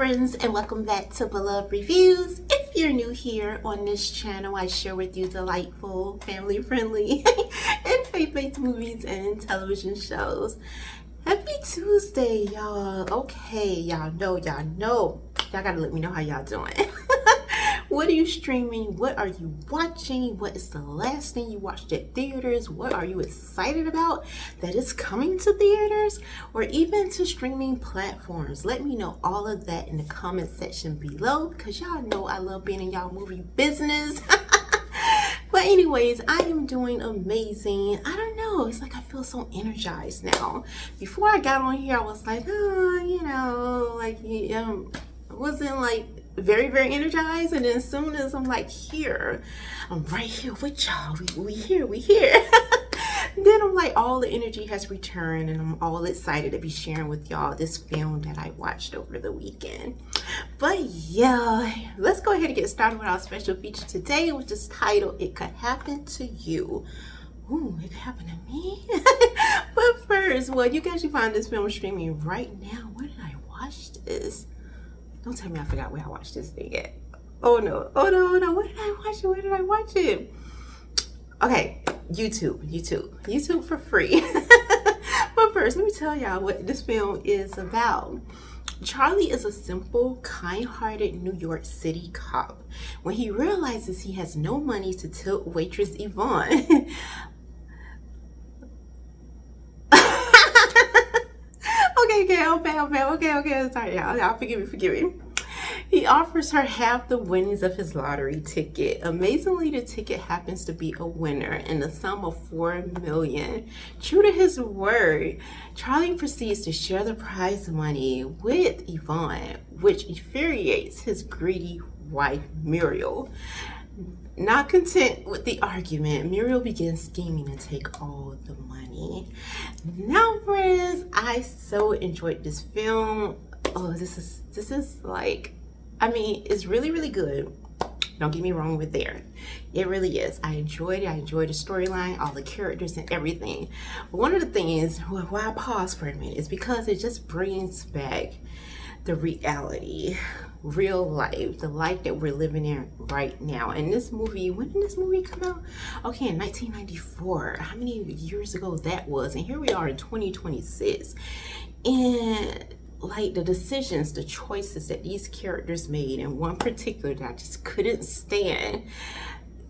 friends, and welcome back to Beloved Reviews. If you're new here on this channel, I share with you delightful, family-friendly, and faith-based movies and television shows. Happy Tuesday, y'all. Okay, y'all know. Y'all gotta let me know how y'all doing. What are you streaming? What are you watching? What is the last thing you watched at theaters? What are you excited about that is coming to theaters or even to streaming platforms? Let me know all of that in the comment section below, because y'all know I love being in y'all movie business. But anyways, I am doing amazing. I don't know, it's like I feel so energized now. Before I got on here, I was like, I wasn't like very energized, and then as soon as I'm like here, I'm right here with y'all. We here. Then I'm like, all the energy has returned, and I'm all excited to be sharing with y'all this film that I watched over the weekend. But yeah, let's go ahead and get started with our special feature today, which is titled "It Could Happen to You." Ooh, it could happen to me. But first, well, you guys should find this film streaming right now. Where did I watch this? Don't tell me I forgot where I watched this thing at. Oh no. Where did I watch it? Okay, YouTube for free. But first, let me tell y'all what this film is about. Charlie is a simple, kind-hearted New York City cop. When he realizes he has no money to tip waitress Yvonne, Okay, sorry, y'all. Forgive me. He offers her half the winnings of his lottery ticket. Amazingly, the ticket happens to be a winner in the sum of $4 million. True to his word, Charlie proceeds to share the prize money with Yvonne, which infuriates his greedy wife, Muriel. Not content with the argument, Muriel begins scheming to take all the money. Now, friends, I so enjoyed this film. Oh, this is like, it's really good. Don't get me wrong with there. It really is. I enjoyed it. I enjoyed the storyline, all the characters and everything. But one of the things why I paused for a minute is because it just brings back the reality, real life, the life that we're living in right now. And this movie, when did this movie come out? Okay, in 1994. How many years ago that was? And here we are in 2026. And like the decisions, the choices that these characters made, and one particular that I just couldn't stand,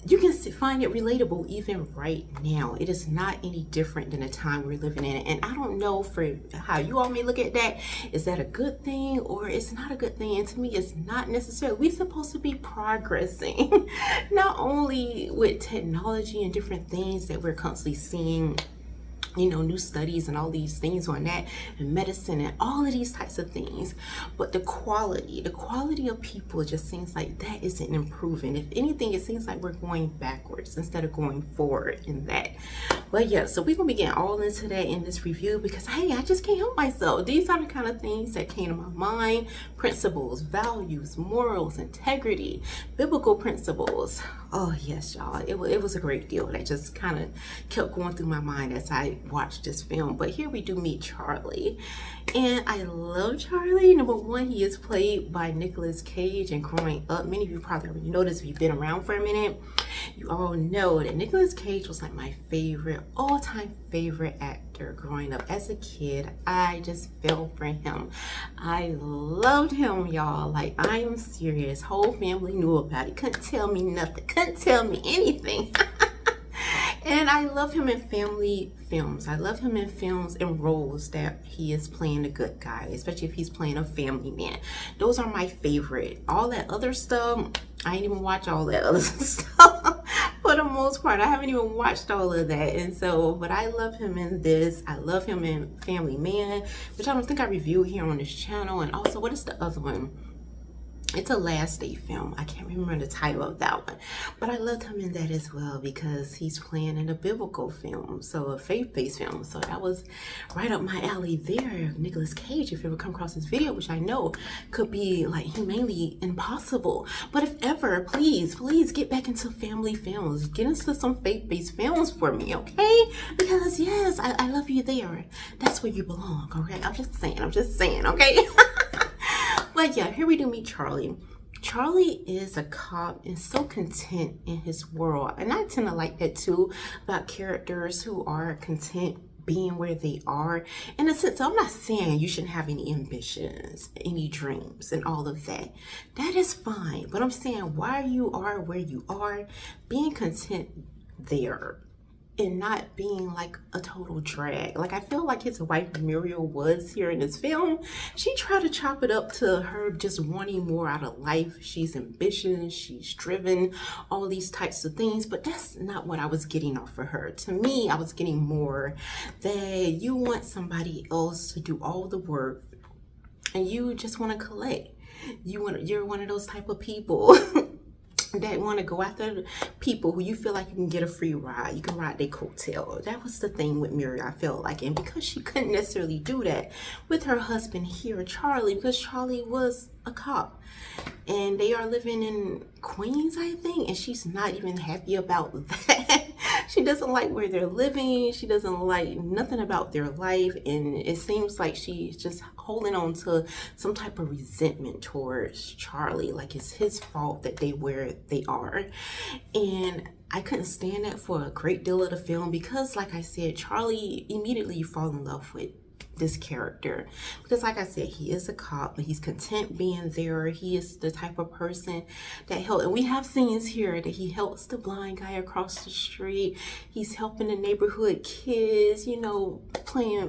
you can find it relatable even right now. It is not any different than the time we're living in. And I don't know for how you all may look at that. Is that a good thing or it's not a good thing? And to me, it's not necessarily. We're supposed to be progressing, not only with technology and different things that we're constantly seeing, new studies and all these things on that, and medicine and all of these types of things, but the quality of people just seems like that isn't improving. If anything, it seems like we're going backwards instead of going forward in that. But yeah, so we're gonna be getting all into that in this review, because hey, I just can't help myself. These are the kind of things that came to my mind: principles, values, morals, integrity, biblical principles. Oh yes, y'all, it was a great deal that just kind of kept going through my mind as I watched this film. But here we do meet Charlie, and I love Charlie. Number one, he is played by Nicolas Cage, and growing up, many of you probably already know this if you've been around for a minute. You all know that Nicolas Cage was like my all-time favorite actor growing up. As a kid, I just fell for him. I loved him, y'all. Like, I am serious. Whole family knew about it. Couldn't tell me nothing. Couldn't tell me anything. And I love him in family films. I love him in films and roles that he is playing a good guy, especially if he's playing a family man. Those are my favorite. All that other stuff, I ain't even watch all that other stuff. For the most part, I haven't even watched all of that. And so, but I love him in this. I love him in Family Man, which I don't think I reviewed here on this channel. And also, what is the other one? It's a Last Day film. I can't remember the title of that one, but I loved him in that as well because he's playing in a biblical film, so a faith-based film. So that was right up my alley there. Nicolas Cage, if you ever come across this video, which I know could be like humanly impossible, but if ever, please get back into family films. Get into some faith-based films for me, okay? Because yes, I love you there. That's where you belong, okay? I'm just saying, okay? But yeah, here we do meet Charlie. Charlie is a cop and so content in his world. And I tend to like that too, about characters who are content being where they are. In a sense, I'm not saying you shouldn't have any ambitions, any dreams, and all of that. That is fine. But I'm saying why you are where you are, being content there, and not being like a total drag. Like, I feel like his wife Muriel was here in this film. She tried to chop it up to her just wanting more out of life. She's ambitious, she's driven, all these types of things, but that's not what I was getting off of her. To me, I was getting more that you want somebody else to do all the work and you just want to collect. You're one of those type of people that want to go after people who you feel like you can get a free ride. You can ride their coattail. That was the thing with Muriel, I felt like. And because she couldn't necessarily do that with her husband here, Charlie, because Charlie was a cop. And they are living in Queens, I think. And she's not even happy about that. She doesn't like where they're living. She doesn't like nothing about their life. And it seems like she's just holding on to some type of resentment towards Charlie. Like it's his fault that they where they are. And I couldn't stand that for a great deal of the film because, like I said, Charlie, immediately you fall in love with this character because, like I said, he is a cop, but he's content being there. He is the type of person that help, and we have scenes here that he helps the blind guy across the street. He's helping the neighborhood kids, you know,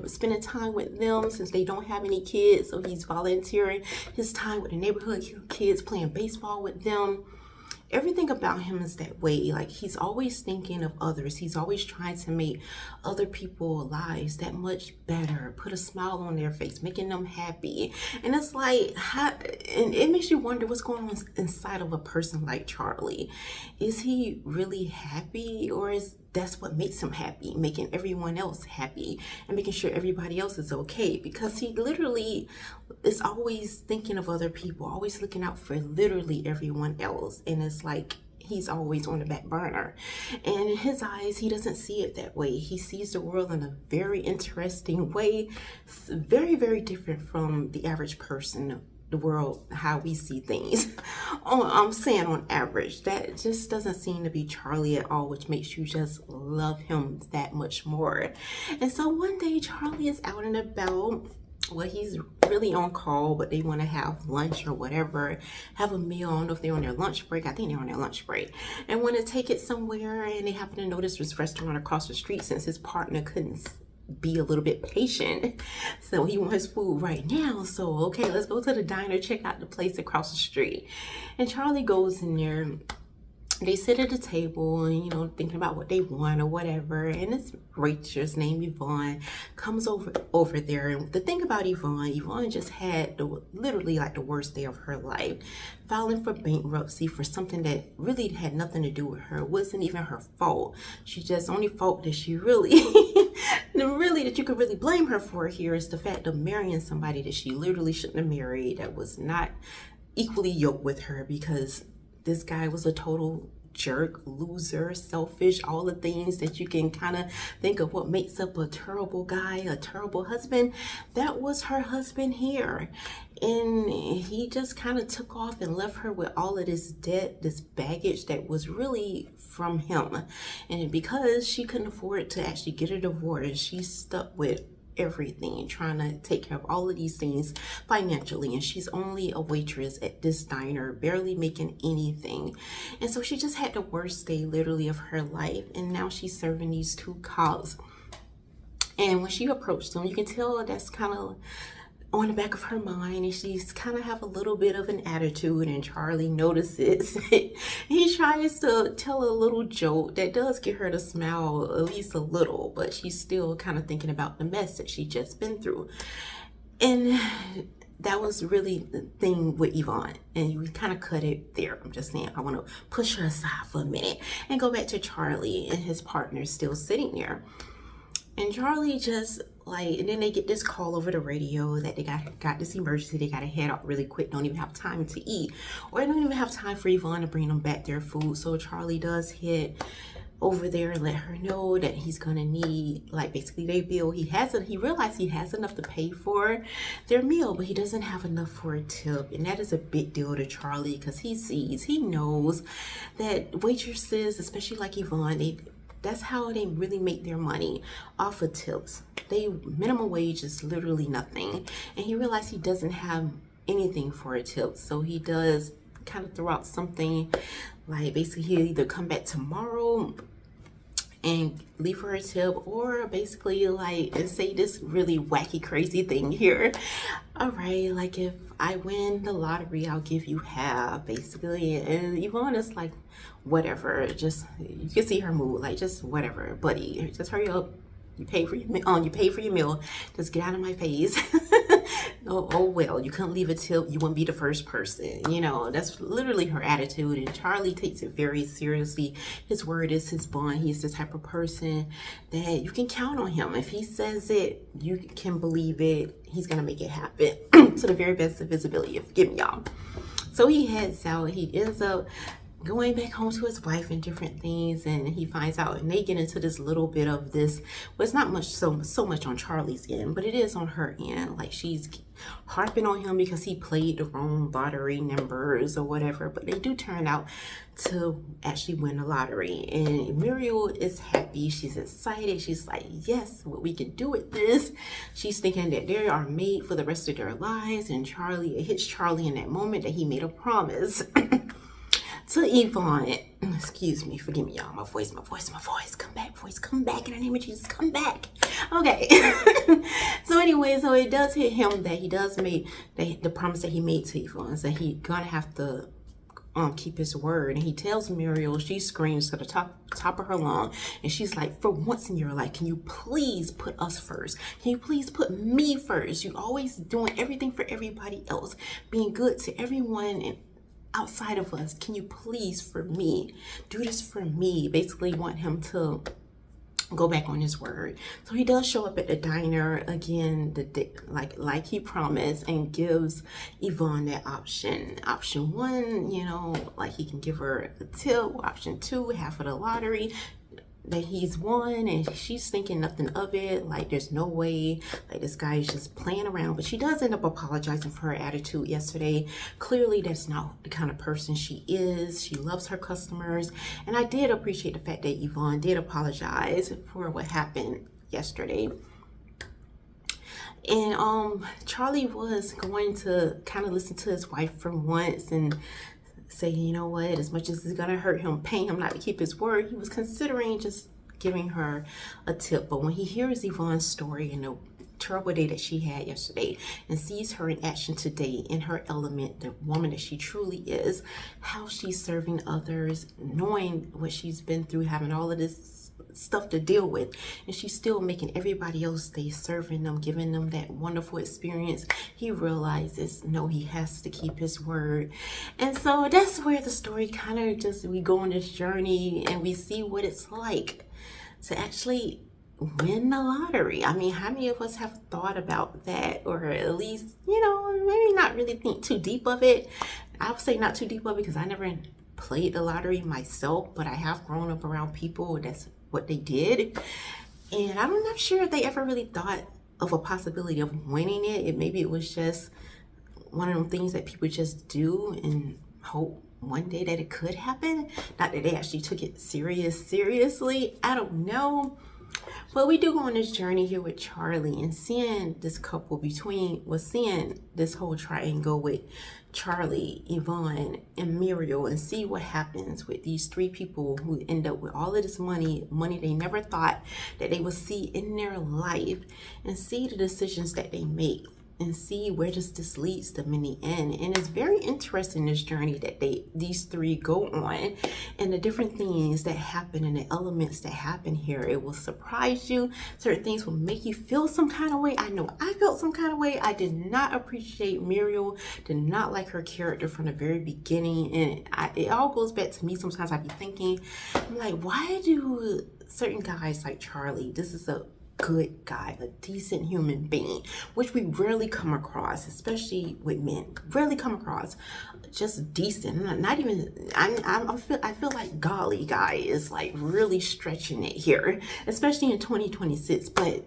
spending time with them since they don't have any kids, so he's volunteering his time with the neighborhood kids, playing baseball with them. Everything about him is that way. Like, he's always thinking of others. He's always trying to make other people's lives that much better, put a smile on their face, making them happy. And it's like, and it makes you wonder what's going on inside of a person like Charlie. Is he really happy, or is that's what makes him happy, making everyone else happy and making sure everybody else is okay? Because he literally is always thinking of other people, always looking out for literally everyone else. And it's like he's always on the back burner. And in his eyes, he doesn't see it that way. He sees the world in a very interesting way, very, very different from the average person. The world, how we see things. I'm saying on average, that just doesn't seem to be Charlie at all, which makes you just love him that much more. And so one day Charlie is out and about. Well, he's really on call, but they want to have lunch or whatever, have a meal. I don't know if they're on their lunch break. I think they're on their lunch break and want to take it somewhere. And they happen to notice this restaurant across the street since his partner couldn't be a little bit patient, so he wants his food right now. So okay, let's go to the diner, check out the place across the street. And Charlie goes in there. They sit at the table and, you know, thinking about what they want or whatever. And this waitress named Yvonne comes over there. And the thing about Yvonne just had literally like the worst day of her life, filing for bankruptcy for something that really had nothing to do with her. It wasn't even her fault. She just, only fault that she really that you could really blame her for here is the fact of marrying somebody that she literally shouldn't have married, that was not equally yoked with her, because this guy was a total jerk, loser, selfish, all the things that you can kind of think of what makes up a terrible guy, a terrible husband. That was her husband here. And he just kind of took off and left her with all of this debt, this baggage that was really from him. And because she couldn't afford to actually get a divorce, she stuck with everything, trying to take care of all of these things financially. And she's only a waitress at this diner, barely making anything. And so she just had the worst day literally of her life. And now she's serving these two cops. And when she approached them, you can tell that's kind of on the back of her mind, and she's kind of have a little bit of an attitude, and Charlie notices. He tries to tell a little joke that does get her to smile at least a little, but she's still kind of thinking about the mess that she just been through. And that was really the thing with Yvonne, and we kind of cut it there. I'm just saying, I want to push her aside for a minute and go back to Charlie and his partner still sitting there. And Charlie just and then they get this call over the radio that they got this emergency. They got to head out really quick. Don't even have time to eat, or they don't even have time for Yvonne to bring them back their food. So Charlie does hit over there and let her know that he's gonna need, like, basically their bill. He realized he has enough to pay for their meal, but he doesn't have enough for a tip. And that is a big deal to Charlie, because he knows that waitresses, especially like Yvonne, that's how they really make their money, off of tips. Minimum wage is literally nothing. And he realized he doesn't have anything for a tip. So he does kind of throw out something like, basically he'll either come back tomorrow and leave her a tip, or basically like, and say this really wacky crazy thing here. All right, like, if I win the lottery, I'll give you half, basically. And Yvonne is like, whatever, just, you can see her mood, like, just whatever, buddy, just hurry up. You pay for your meal. Just get out of my face. Oh well, you couldn't leave a tip. You wouldn't be the first person. You know, that's literally her attitude. And Charlie takes it very seriously. His word is his bond. He's the type of person that you can count on him. If he says it, you can believe it. He's gonna make it happen to the very best of his ability. Forgive me, y'all. So he heads out. He ends up going back home to his wife and different things, and he finds out, and they get into this little bit of this. Well, it's not much so much on Charlie's end, but it is on her end. Like, she's harping on him because he played the wrong lottery numbers or whatever, but they do turn out to actually win the lottery. And Muriel is happy. She's excited. She's like, yes, what we can do with this. She's thinking that they are made for the rest of their lives. And it hits Charlie in that moment that he made a promise to Yvonne. Excuse me, forgive me, y'all. My voice. Come back in the name of Jesus, come back. Okay. So anyway, so it does hit him that he does make the promise that he made to Yvonne, that he gonna have to keep his word. And he tells Muriel, she screams to the top of her lung, and she's like, for once in your life, can you please put us first? Can you please put me first? You always doing everything for everybody else, being good to everyone and outside of us. Can you please, for me, do this for me? Basically want him to go back on his word. So he does show up at the diner again, like he promised, and gives Yvonne that option. Option one, you know, like, he can give her a tip. Option two, half of the lottery that he's won, and she's thinking nothing of it. Like, there's no way, like, this guy is just playing around. But she does end up apologizing for her attitude yesterday. Clearly that's not the kind of person she is. She loves her customers, and I did appreciate the fact that Yvonne did apologize for what happened yesterday. And Charlie was going to kind of listen to his wife for once and say, you know what, as much as it's gonna hurt him, paying him not to keep his word, he was considering just giving her a tip. But when he hears Yvonne's story and the terrible day that she had yesterday, and sees her in action today, in her element, the woman that she truly is, how she's serving others, knowing what she's been through, having all of this stuff to deal with, and she's still making everybody else stay, serving them, giving them that wonderful experience, he realizes, no, he has to keep his word. And so that's where the story kind of just, we go on this journey and we see what it's like to actually win the lottery. I mean, how many of us have thought about that, or at least, you know, maybe not really think too deep of it. I would say not too deep of it because I never played the lottery myself, but I have grown up around people that's what they did, and I'm not sure if they ever really thought of a possibility of winning it. Maybe it was just one of them things that people just do and hope one day that it could happen. Not that they actually took it seriously. I don't know. But we do go on this journey here with Charlie, and seeing this couple seeing this whole triangle with Charlie, Yvonne, and Muriel, and see what happens with these three people who end up with all of this money they never thought that they would see in their life, and see the decisions that they make, and see where this leads them in the end. And it's very interesting, this journey that these three go on, and the different things that happen and the elements that happen here. It will surprise you. Certain things will make you feel some kind of way. I know I felt some kind of way. I did not appreciate Muriel, did not like her character from the very beginning, and it all goes back to me. Sometimes I be thinking, I'm like, why do certain guys like Charlie, this is a good guy, a decent human being, which we rarely come across, especially with men. Rarely come across just decent. Not even. I feel like golly guy is like really stretching it here, especially in 2026. But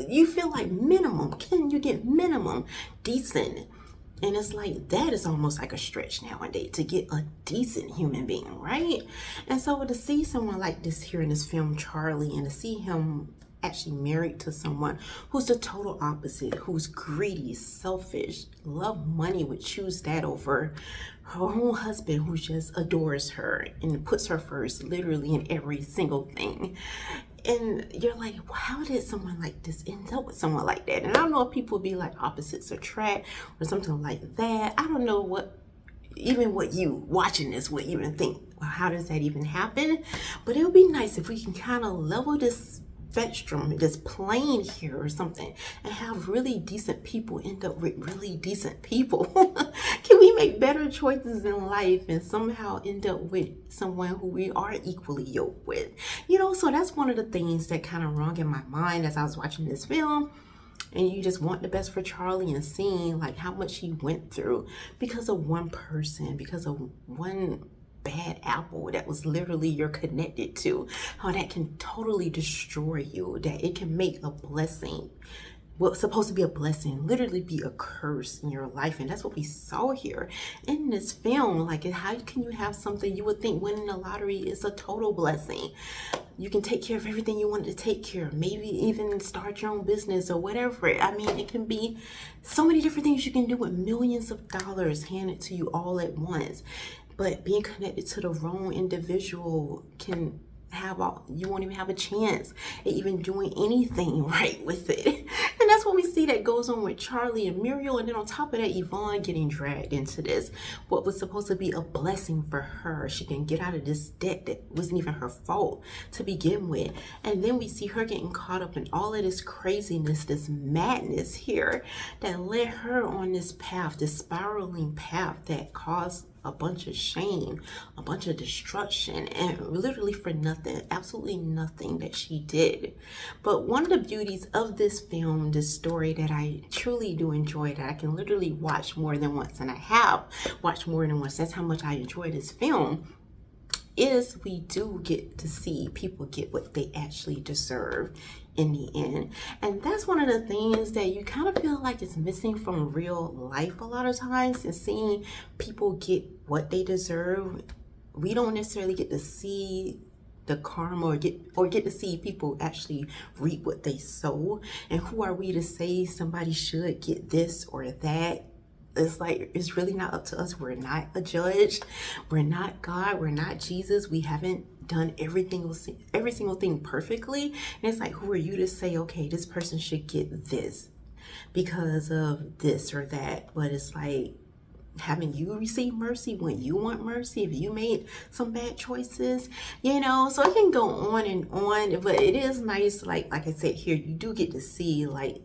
you feel like minimum. Can you get minimum decent? And it's like, that is almost like a stretch nowadays to get a decent human being, right? And so to see someone like this here in this film, Charlie, and to see him actually married to someone who's the total opposite, who's greedy, selfish, love money, would choose that over her own husband, who just adores her and puts her first literally in every single thing. And you're like, well, how did someone like this end up with someone like that? And I don't know if people be like opposites attract or something like that. I don't know what you watching this would even think, well, how does that even happen? But it would be nice if we can kind of level this spectrum, this plane here or something, and have really decent people end up with really decent people. Can we make better choices in life and somehow end up with someone who we are equally yoked with? You know, so that's one of the things that kind of rung in my mind as I was watching this film. And you just want the best for Charlie, and seeing like how much he went through because of one person, because of one bad apple that was literally you're connected to, how that can totally destroy you, that it can make a blessing, what's supposed to be a blessing, literally be a curse in your life. And that's what we saw here in this film. Like, how can you have something you would think winning the lottery is a total blessing? You can take care of everything you wanted to take care of, maybe even start your own business or whatever. I mean, it can be so many different things you can do with millions of dollars handed to you all at once. But being connected to the wrong individual can you won't even have a chance at even doing anything right with it. And that's what we see that goes on with Charlie and Muriel. And then on top of that, Yvonne getting dragged into this, what was supposed to be a blessing for her. She can get out of this debt that wasn't even her fault to begin with. And then we see her getting caught up in all of this craziness, this madness here that led her on this path, this spiraling path that caused a bunch of shame, a bunch of destruction, and literally for nothing, absolutely nothing that she did. But one of the beauties of this film, this story that I truly do enjoy, that I can literally watch more than once, and I have watched more than once, that's how much I enjoy this film, is we do get to see people get what they actually deserve in the end. And that's one of the things that you kind of feel like is missing from real life a lot of times, is seeing people get what they deserve. We don't necessarily get to see the karma or get to see people actually reap what they sow. And who are we to say somebody should get this or that? It's like, it's really not up to us. We're not a judge. We're not God. We're not Jesus. We haven't done every single thing perfectly. And it's like, who are you to say, okay, this person should get this because of this or that? But it's like, haven't you received mercy when you want mercy? If you made some bad choices, you know, so it can go on and on. But it is nice, like I said here, you do get to see, like,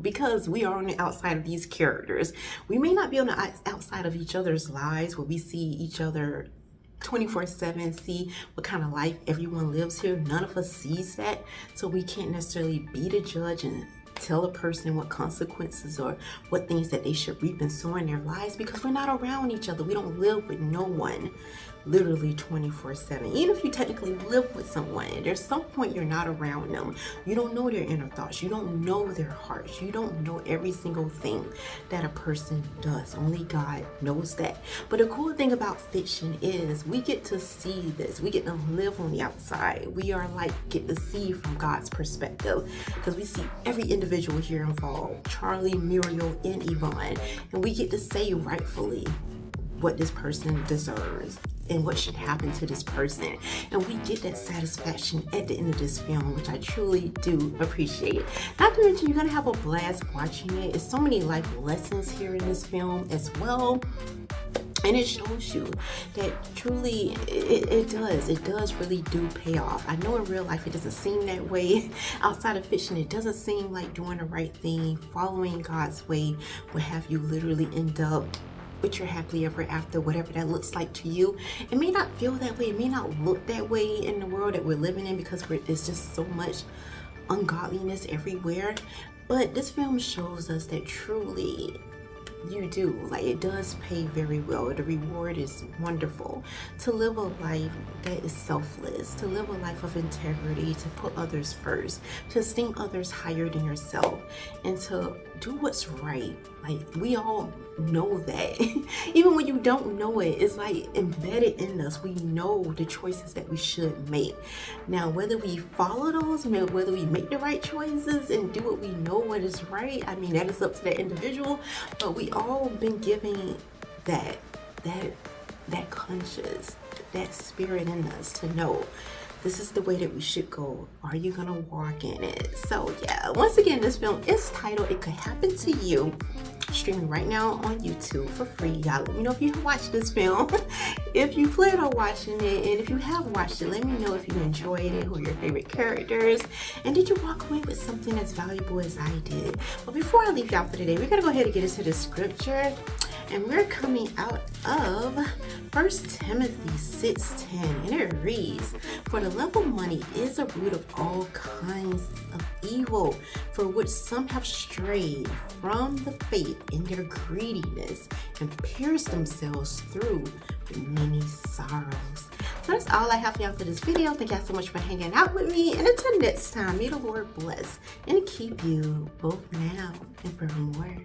because we are on the outside of these characters, we may not be on the outside of each other's lives where we see each other 24/7, see what kind of life everyone lives here. None of us sees that, so we can't necessarily be the judge and tell a person what consequences or what things that they should reap and sow in their lives, because we're not around each other. We don't live with no one literally 24/7. Even if you technically live with someone, there's some point you're not around them. You don't know their inner thoughts. You don't know their hearts. You don't know every single thing that a person does. Only God knows that. But the cool thing about fiction is we get to see this. We get to live on the outside. We are like, get to see from God's perspective, because we see every individual here involved, Charlie, Muriel, and Yvonne, and we get to say rightfully what this person deserves and what should happen to this person. And we get that satisfaction at the end of this film, which I truly do appreciate. Not to mention, you're gonna have a blast watching it. It's so many life lessons here in this film as well. And it shows you that truly it does really do pay off. I know in real life it doesn't seem that way. Outside of fiction, it doesn't seem like doing the right thing, following God's way will have you literally end up with your happily ever after, whatever that looks like to you. It may not feel that way. It may not look that way in the world that we're living in, because it's just so much ungodliness everywhere. But this film shows us that truly you do, like, it does pay very well. The reward is wonderful. To live a life that is selfless, to live a life of integrity, to put others first, to esteem others higher than yourself, and to do what's right. Like, we all know that. Even when you don't know it, it's like embedded in us. We know the choices that we should make. Now, whether we follow those, whether we make the right choices and do what we know what is right, I mean, that is up to that individual. But we all been given that conscious, that spirit in us to know this is the way that we should go. Are you gonna walk in it? So yeah, once again, this film is titled It Could Happen to You, streaming right now on YouTube for free. Y'all let me know if you watched this film, if you plan on watching it, and if you have watched it, let me know if you enjoyed it, who are your favorite characters, and did you walk away with something as valuable as I did. But before I leave y'all for today, we're gonna go ahead and get into the scripture. And we're coming out of 1 Timothy 6:10, and it reads, "For the love of money is a root of all kinds of evil, for which some have strayed from the faith in their greediness and pierced themselves through with many sorrows." So that's all I have for y'all for this video. Thank y'all so much for hanging out with me. And until next time, may the Lord bless and keep you both now and forevermore.